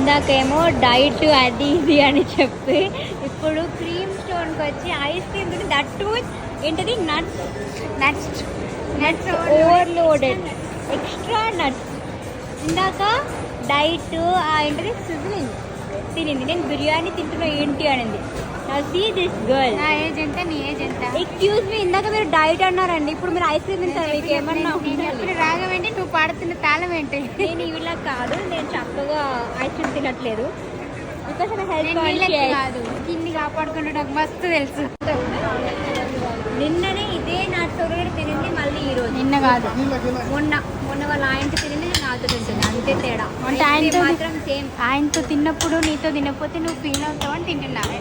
ఇందాకేమో diet అది ఇది అని చెప్పి ఇప్పుడు క్రీమ్ స్టోన్కి వచ్చి ఐస్ క్రీమ్ తిని దట్టు ఏంటది nuts nuts nuts overloaded extra nuts. ఇందాక డైట్ ఏంటది సిజ్లింగ్ తినింది, నేను బిర్యానీ తింటున్నా ఏంటి అనింది. See this girl. నా ఏజ్ ఎంత, నీ ఏజ్ ఎంత? ఎక్స్క్యూజ్ మీ, ఇందాక మీరు డైట్ అన్నారండి, ఇప్పుడు మీరు ఐస్ క్రీమ్ తింటారు, మీకు ఏమన్నా ఇప్పుడు రాగం ఏంటి, నువ్వు పాడుతున్న తాళం ఏంటి? నేను ఇలా కాదు, నేను చక్కగా ఐస్ క్రీమ్ తినట్లేదు బికాస్ హెల్త్ కాదు, కిన్ని కాపాడుకుంటూ నాకు మస్తు తెలుసు. నిన్ననే ఇదే నాతో తినింది, మళ్ళీ ఈరోజు. నిన్న కాదు, మొన్న వాళ్ళ ఆయనతో తినింది, నేను నాతో తింటుంది, అంతే తేడా. అంటే ఆయనతో మాత్రం సేమ్. ఆయనతో తిన్నప్పుడు నీతో తినకపోతే నువ్వు ఫీల్ అవుతావు అని తింటున్నావే.